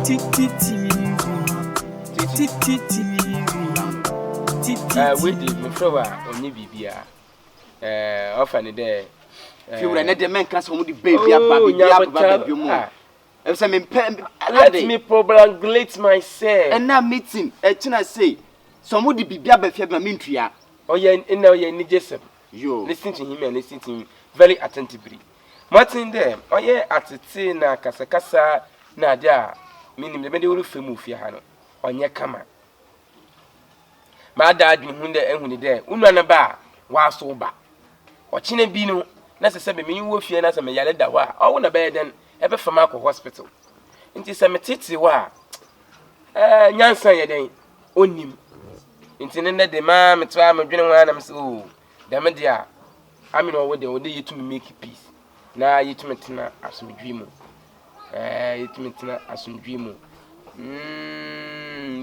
Wait, my flower only bibia. Often there. If you were another man, can some baby, baby, let me prolongate myself. And now meeting, I say, some would be Biabafia. Oh, yeah, in now, yeah, Jessup. You listen to him and listen to him very attentively. Martin there, oh, yeah, at the Tina Casacasa, Nadia, meaning the medical film of Yahano, on your camera. My dad been when there, Unanaba, was sober. Or Chinabino, necessarily mean wolf, and as a mayada, I want a bed then. Ever from Marco Hospital. Into some titty wa. Nyansan yeden onim. Into nende de ma me twa me dwene wan am so. Dem dia. I mean what they would you to make peace. Na you to metina asumdwi mu. You to metina asumdwi mu.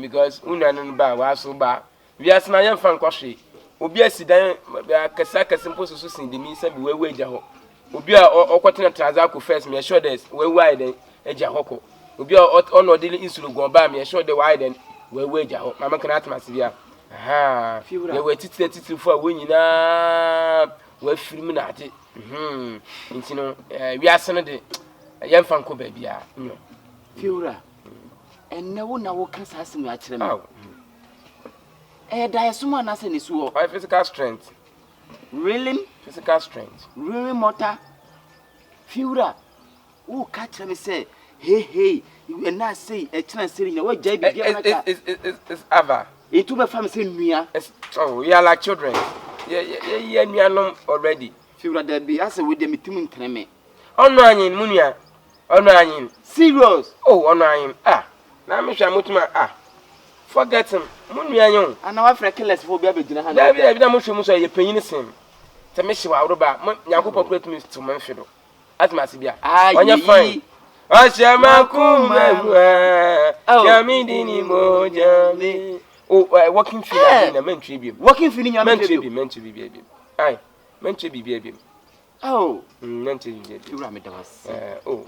Because una no ba wa so ba. We as na yam fan kwahwe. Obi asidan kasa kasa mpo so sin de mi se bi we agya ho. Obi a okwotena transaco first me sure this we wide eja hoko obi a ono deli insulu gon ba me sure the wide we eja ho mama kana atmasi bia aha we we titi fo a we nyina we firim na ade nti no wi asene de yem fan ko ba bia no fiura enne wo na wo kasa asem ya kire me diasuma na se ni suo physical strength. Really? Physical strength. Really, Mota? Fiura. Oh, catch me say, hey, you are not say a chance saying your way, it's Ava. It took a family saying, oh, we are like children. Yeah, we are known already. Fiura, there be as with them to me. Oh, no, I mean, Munia. Oh, no, I mean, serious. Oh, no, I mean, now I'm sure forget him. Munia, and now I'm reckless for baby dinner. There be a mushroom, so you're paying him. Tamishi wa roba nyakopo plate me to manfido atmasi bia onye fine o shema kumemu yamidi ni moja me working fee na mentwe biem working fee ni mentwe biem ai mentwe biem oh mentwe biem ura me da was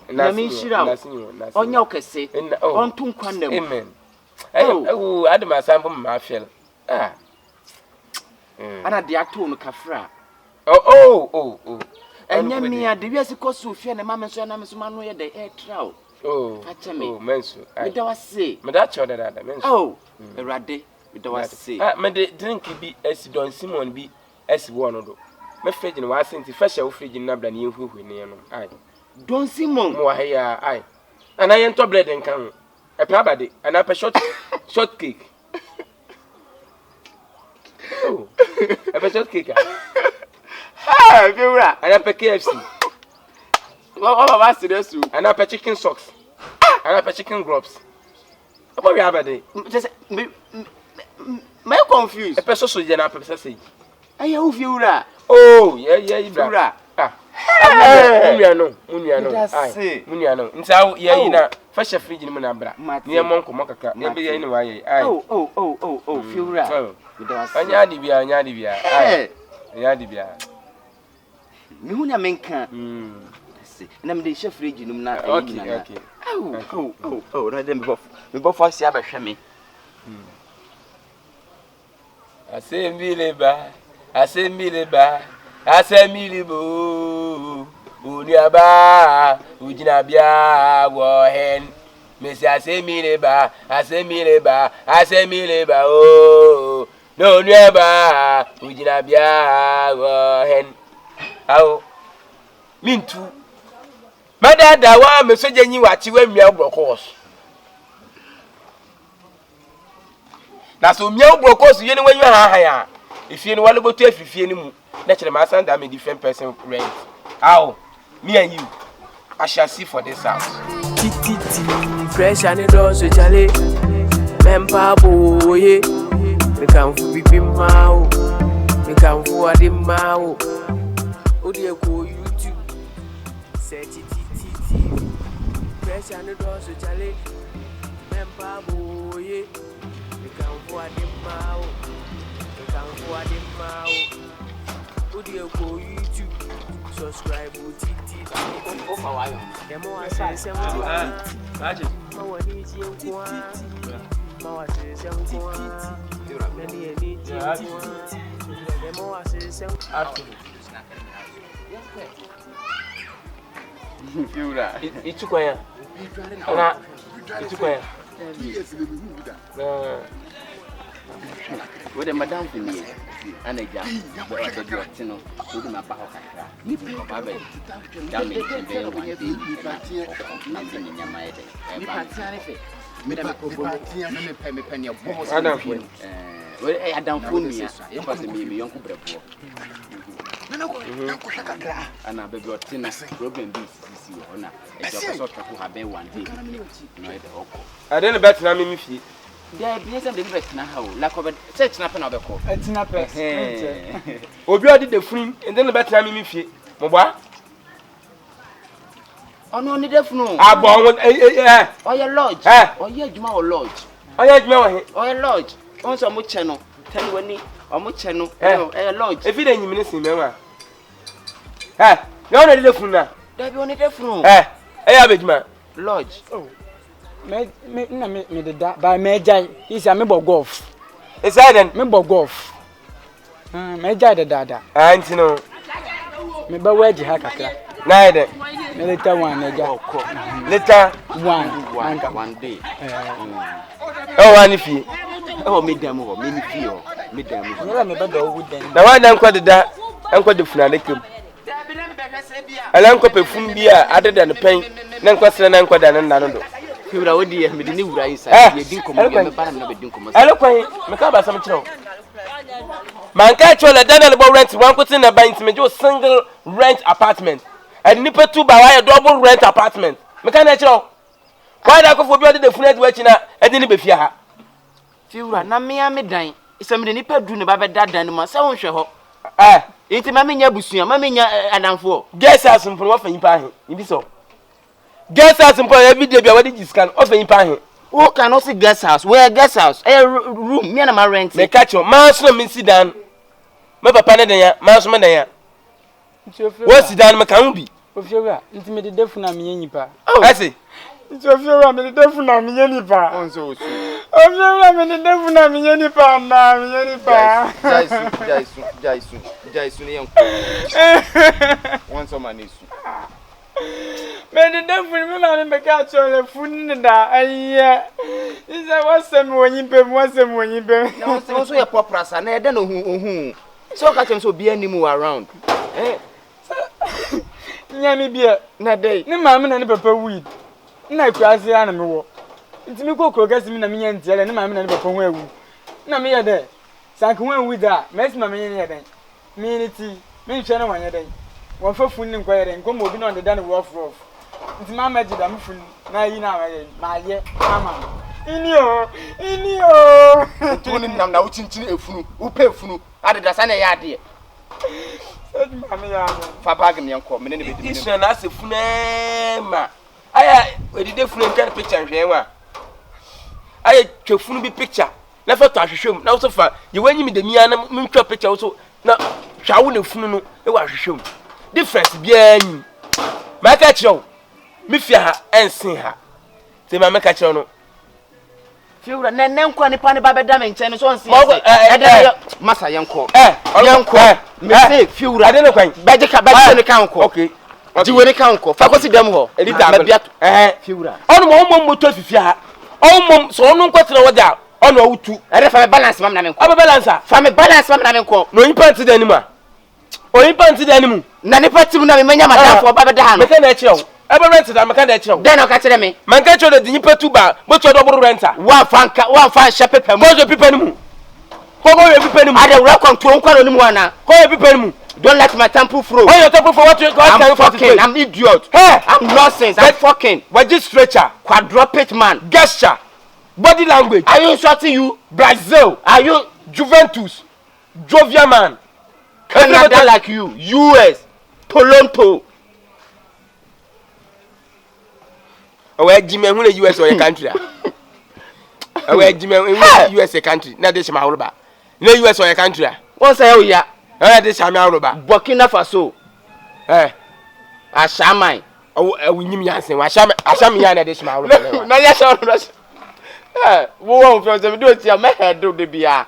na mi shira onye okese ontu nkwan na amen adama sambo ma feel ana de ato no kafra. Oh. Enya mi ade wiase koso fie na mama so na me so ma no ye de air trial. Fache me. Mensu. Me da wase. Me da choda da mensu. Erade, me da wase. Me de drink bi esi Don Simon bi esi wo no do. Me fridge no wase nti fasha wo fridge na bra na yehuhu ne no. Ai. Don Simon. Mo wa ya ai. Ana ye nto bread nkan ho. E pra bade, ana pe short cake. Oh. E pe short cake. Fiura. And I pay KFC. What about serious? And I pay chicken socks. And I pay chicken grubs. What we have a day? Just me confused. A person so you na pay say. Aye, who Fiura? Oh, yeah, Fiura. Munya no. Aye. Munya no. Nta ye na fashion fridge ni mu na bra. Ni em monko mokaka. Ne be ye ni wa ye. Aye. Oh, Fiura. Anya di bia. Aye. Anya di bia. Me hu na menka na me de chef fridge num na okay oh na dem me bofo sia ba hwe me asembile bo uniaba ujina bia wo hen me si asembile ba oh no uniaba ujina bia wo hen awo mintu madada wa mesoje nyi wachi wa mia brokos na so mia brokos ye ne wanyu ha ya ifie ne wale botu afifie ne mu na kire ma san da me different person rent awo me and you I shall see for this house fresh and do so chale mempa boye me kan fu bibi mawo me kan fu ade mawo odi eko YouTube search TTT fresh and do so chale mempa boye me kan fu ade mawo odi eko YouTube subscribe to TTT. Fiura. Itu kwanya. Ana itu kwanya. Wo de madam fini anaja bo do tino so de mapa ho kakra ni papa ba ya me be one day na fini nyama ede ni patia ne fe me da me patia na me pe ne bo so Adam fini wo Adam fini ya ko se me yonko brebo na ko kakra ana be do tina problem bi sisi ona e jo so ta ko ha be one day no ede oko ade ne bet na me fie dia biasa de bet na ha o la ko be se tina pe na be ko tina pe obi odi de fun ende ne bet na me fie mo gba ono ni de funu abo won oye lodge oye adwuma o lodge oye adwuma wo he oye lodge on so mo che no tell wani o mo che no lodge e fi de nyim ne sin menwa na ona de fun na da bi oni de funu ya bedwuma lodge me de da by me jai is a me bo golf inside then me bo golf me jai de dada anti no me ba waji ha kakra na de me later one na ja later one day one fie me dem ho me fie ho me dem ho yela me ba do wu den na wa dan kwade da enkwade funa de kem ala nkwa fun bi a adeda ne pen na nkwasere na nkwada ne nna no do Fiura wodi me de ni wura inside ye din komo me ba na be din komo ala kwan me ka ba sam kiro man ka chola Daniel bo rent one kuti na ba intime jo single rent apartment and nipa two ba why double rent apartment me ka na kiro why da ko fo bi odi de fun edi na edi ni be fia ha Fiura na me am dan isa me de nipa du ne ba be dadan ma se won hwe ho enti ma me nya busua ma me nya adamfo guess as mfo wa fanyi pa he ibi so guest house mpo every day bia wadi giscan ofen pa he who can also guest house where guest house room me na ma rent me catch you man so me sit down me papa ne den ya man so me den ya wo sit down me kan bi ofiora nti me de defu na me nyipa I say nti ofiora me de defu na me nyipa onzo osu ofiora me de defu na me nyipa na me nyipa jaisu ne yanko onzo manisu me de defu me ma me ka chole fun da aye isa wasem wonyipe na so ye poprasa na ede no hu so ka chem so bia ni mu around nyami bia na dey ni ma me na ni papa weed na kuase ya na me wo ntimi kokoro gasi mi na me nya ntiele ni ma me na ni papa ho awu na me ye de sanku ho awu da mesi ma me ye de me ni ti me nhwe na wanye de won fa fun ni nkwa ye de nko mo bi na on de da ni rough ntimi amaji da me fun na yi na ma ye mama inio tuni nam na uchinchin efunu upe efunu adeda sa na ya ade mama ya fa bag me enko me ne be di isu na asefuna ma aya edide funu nkan picture hwe wa aya twefunu bi picture na fa to ahwehwem na so fa ye wanyi mi de mia na ntwa picture so na hwawo na funu no e wa ahwehwem difference bia nyi ma ka kiro mi fia ha ensin ha te ma ka kiro no Fiura nene nkwa ni pa ni ba be da me nchen so nsi masa yenko me say Fiura ade ne kwan ba je ne kan ko okay jiwe ne kan ko fa ko si dem ho ma bia Fiura onu mo moto fifia ha onu so onu nkwatena waja onu awutu ere fa me balance mam na me ko aba balance fa me balance mam na me ko no impa ti dani ma o impa ti dani mu na ne pa tim na me manya madafo ba be da ha no me kana eche o ebe rent da me kana eche o den o ka kire me man ka eche o de nipa tuba bo to double renter wa fa sha pepa mu mo zo pipa ni mu ko go ye pipa ni mu ade wura control nkwa no mu ana ko ye pipa ni mu don't let my temple flow when your temple for what you I'm fucking I'm idiot I'm nonsense I'm fucking what this stretcher quadruped man gesture body language are you insulting you Brazil are you Juventus Jovial man Canada like you US Toronto we jime hu le US or your country we jime hu US country na de shama horoba na US or your country won say o ya de shama horoba Burkina Faso Ashaman awunyim yansen wa asham yan na de shima wo na ya sha no wo wo from se do tia me head do de bia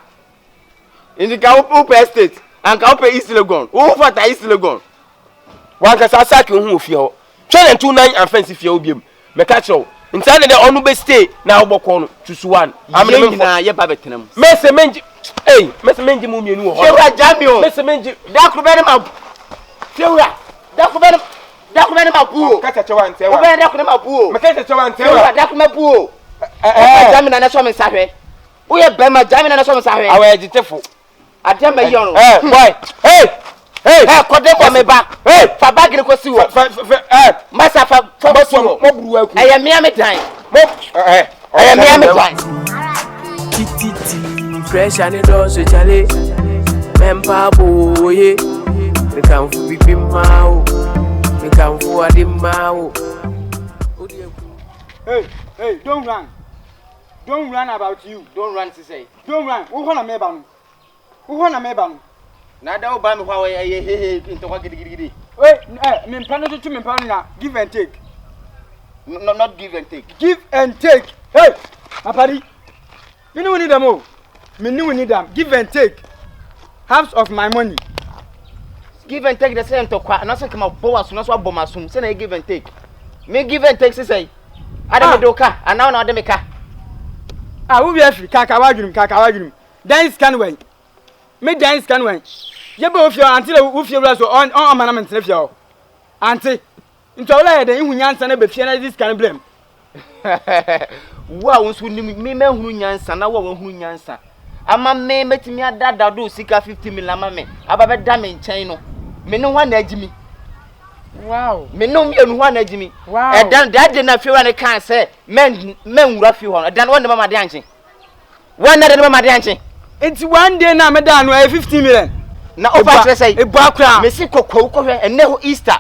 indi ka wo estate and ka wo East Legon wo for ta East Legon wan ka sa saki hu ofie ho twa na 29 offensive fie obiem me ka chew ntane de onu be stay na obokọ no tusu one amene na ye ba betenam mese menji mu mienu ho Fiura jamio mese menji da ku be ne ma Fiura da ku be ne ma buo ka chewa ntewa wo be da ku ne ma buo me ka chewa ntewa Fiura da ku ma buo jamina na so me sahwe wo ye be ma jamina na so me sahwe awe jitefo ade ma yi ono boy hey kode ko me ba fa bag ni ko si wo masa fa bosi wo mo buru aku eye mia me dan mo eye mia me dan titi fresh and those chale mempa boye we can pipi mao we can forward mao hey don't run about you don't run to say don't run wo hona meba no na da o ba me kwa he into kwa gidigidi me mpano to me mpano na give and take no not give and take hey apari me no need them me no need them give and take half of my money give and take the same to kwa na so kema bo aso na so abom aso say na give and take me give and take say adam do ka ana na adam ka wo bi afi kaka wadwum dan scan way me dan scan way ye be ofio until wo fie wura so on management na fie o anti ntola ye den hu nyansa na be fie na this can blame wo a wonso nim me mahunu nyansa na wo hunu nyansa ama me metimi adada do sika 50 million ama me aba be da me nchen no me no hwa na agimi wow me no me no hwa na agimi dan dade na fie wa ne kan se men wura fie ho dan won ne mama de anchen won na de mama de anchen it's one day na me da no 50 million na ofa tre say e bua kra me si kokko ko hwe enne ho Easter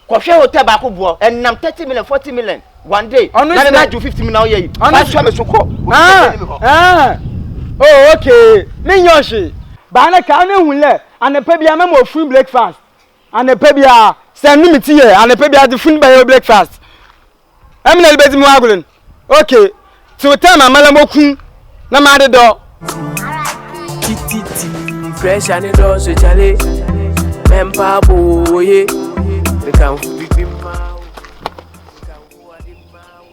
ko hwe hotel ba ko buo ennam 30 million 40 million one day na na do 50 million ye ba swa me soko oh okay me nyoshi ba na ka na hunle anepa bia me mo free breakfast anepa bia se nu miti ye anepa bia the free by breakfast am na lebezi mu agulun okay to time amala moku na ma de do titi fresh and those chale mempa boye we can pipi mao we can forward mao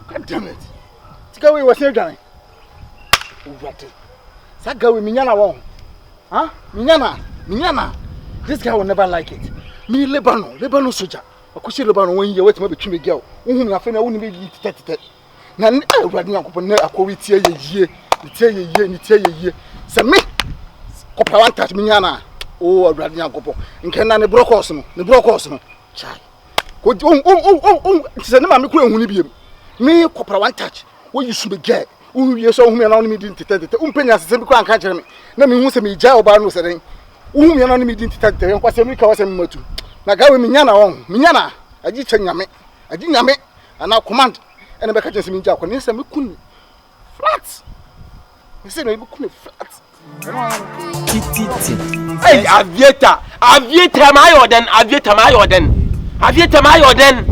God damn it. Tikawe was here dying. What? Sagawe minyana won. Huh? Minyana. This guy will never like it. Me Lebanon soldier. Akushi Lebanon 1 year wait me between me girl. Uhun afa na woni be tete. Na awurade yankopon na akowi tie ye. Se me kopra one touch minyana. Oh awurade yankopon. Nke na ne brokos no. Chai. Ko se ne ma me ko ehunu biem. Me kopra one touch. Wo yisu be girl. Uwie so hu me na me din tete. Umpenya sese bi ko anka kire me. Na me hu se me gya oba no se den. Uhu me na me din tete. Enko se me ka wase me matu. Na gawe minyana won. Minyana agi nyame. Agi nyame ana command. Ene be ka kire se me gya akọ. Se me kunu flat. Me se no e be kunu flat. Hey, aviator my Yordan.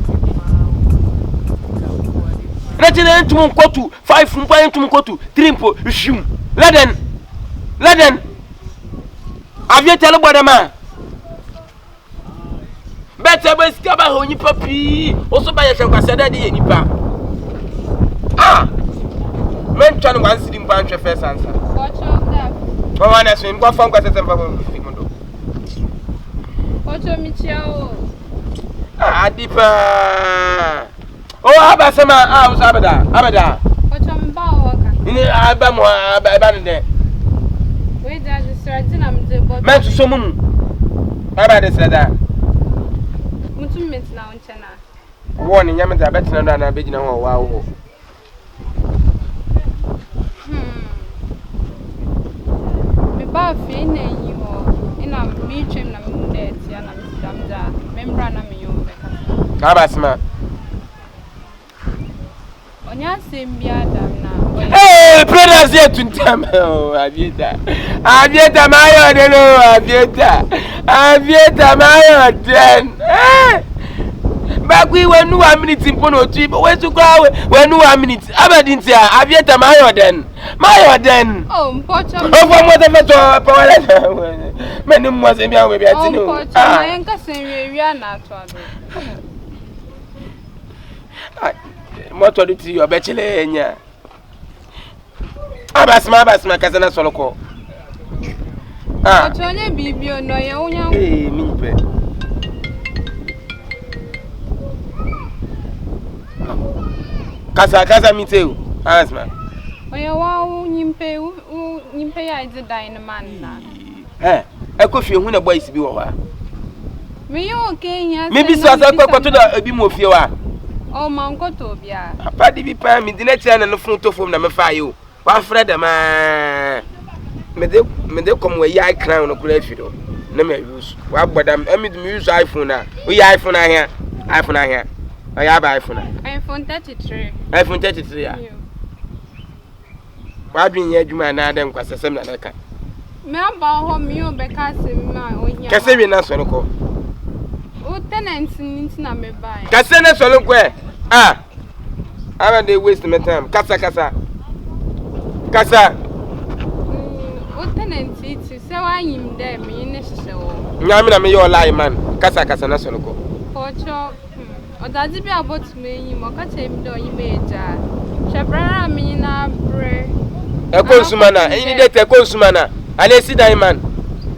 Retin to Monkotu, 5 from point to Monkotu, 3 po, shum. Laden. Aviator Bodama. Better by Scaba Honi Papi, also by a Shankasada Nipa. Men trying one sitting bunch of first answer. Watch out that. One as we got from Guatemala. Watch out, Michio. Adipa. Oh, Abasama, Abada. Watch out, Bower. In Alabama, Abandon. Wait, I just started. I'm the boat. Man to some Abada said that. Mutum means now in China. Warning, Yamata better than a big no wow. Me ba fin and you in a mutual number, and I'm membrana me. Abasma. Hey, brothers here to them. Oh, Avieta. Avieta, my Avieta, my Back we were no 1 minute in Pono trip, but where to go? We're no 1 minute. Aberdeenshire, Avieta, my then. Oh, Potter. Oh, whatever to power. Many was in your way. I ain't guessing we are not. What to do to your bachelor? Abas, my cousin, Soloko. Ah, Johnny Bibi, no, you eh, me. Casa, me too. Asma. Oh, you wow, you pay, I did dine a man. Eh, I could feel when a boy is be over. Me okay, yes. Maybe so as I got to be more few. Oh, Mango Tobia. Paddy be paying me the next year and the front of them fire you. One Fred, man. Me they come where I crown or play fiddle. No me use. What but I'm use iPhone now. We iPhone here. iPhone here. I have iPhone. iPhone 33. iPhone 33. Yeah. Why been here, you man? Now them because the same that can. Me about home you because my own. Kase we na so ko. O tenants nti na me buy. Kase na so ko e. Ah. I dey waste my time. Kasa. O tenants it say why him there me ne hye wo. Nyame na me your lie man. Kasa na so ko. Pocho. O daddy bi about me him o ka tell me do him eja. Chebra me na bre. E consumer na, any day te consumer na. Ale si diamond.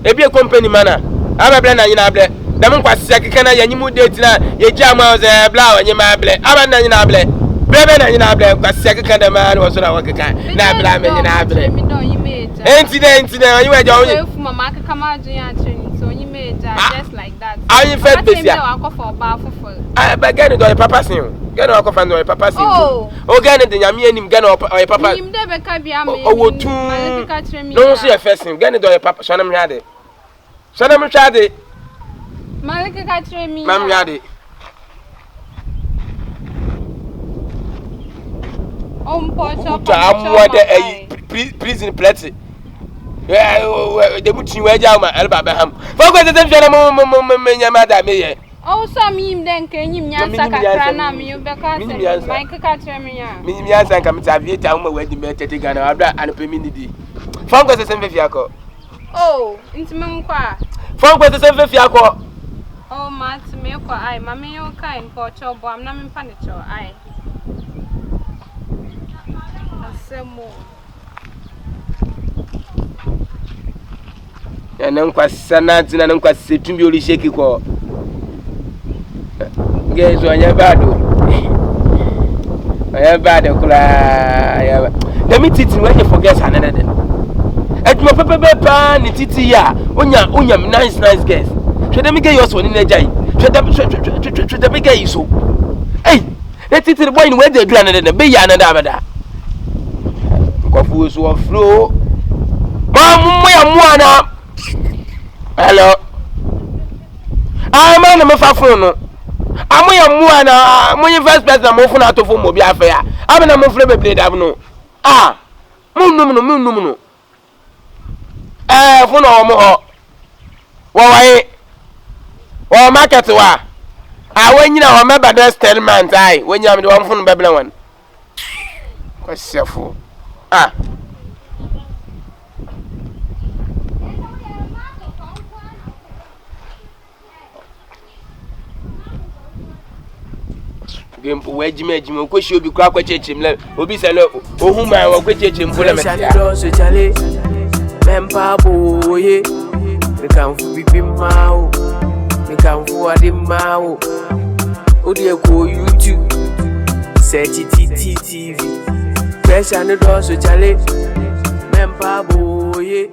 E bi e company mana. Aba bla na nyina ble. Da mun kwase keke na yanyimu date na ye jama ze bla onyima ble. Aba na nyina ble. Brebe na nyina ble kwase keke da man wo so na wo keka. Na bla me nyina ble. Enti na onyiwa ja onyi. If mama kaka ma adun ya training so onyi meja just like that. Ayin fet besia. I go for bar for. Ah ba get do your papa sin. Get no akofan do your papa sin. Oh. O get the nyame anim get no your papa. Him de be ka bia me. O wo tu. No so your first sin. Get do your papa. So na me hade. Malika ka tre mi. Mam yade. Pocho. Amwa de prison plate. The mutin we jama elba beham. For go the jana mo nyama da me ye. Oh so me him den kan yim nyansa kakra na me you be ka say Mike ka tre me ya. Me nyansa kan me Avieta mo we di me tete Ghana abra anope mi nidi. For go the same fiako. Oh, inti me nkwa. For go the same fiako. Oh mat me ko ai mama yo kan Pocho bo am na me pa ne cho ai. Asemo. Ya nan kwa sana tina nan kwa setumi oli sheki ko. Gezo anya bado. Anya bado kula ya. Let me titi when you forget another day. Edmo pepe ni titi ya. Onya nice guys. Should me get yours one in ejai. Should me get you so. Hey, let titi the boy in where they do another be ya another abada. Kofu so flow. Mamu ya mwana. Hello. I'm on my phone. I'm your first person. I'm phone out of home. Be affair. I'm a move for blade. No. Ah, no. Phone or more. Well, market wa. When you know, remember that's 10 months. When you have the one phone, baby one. What's your phone? Ah. We jime ko shi obi kwa kwechechim le obi se lo ohuma wa kwechechim ko le metia mempa boye me kan fu bibi mawo me kan fu ade mawo odi e ko YouTube search TV fresh and do so chale mempa boye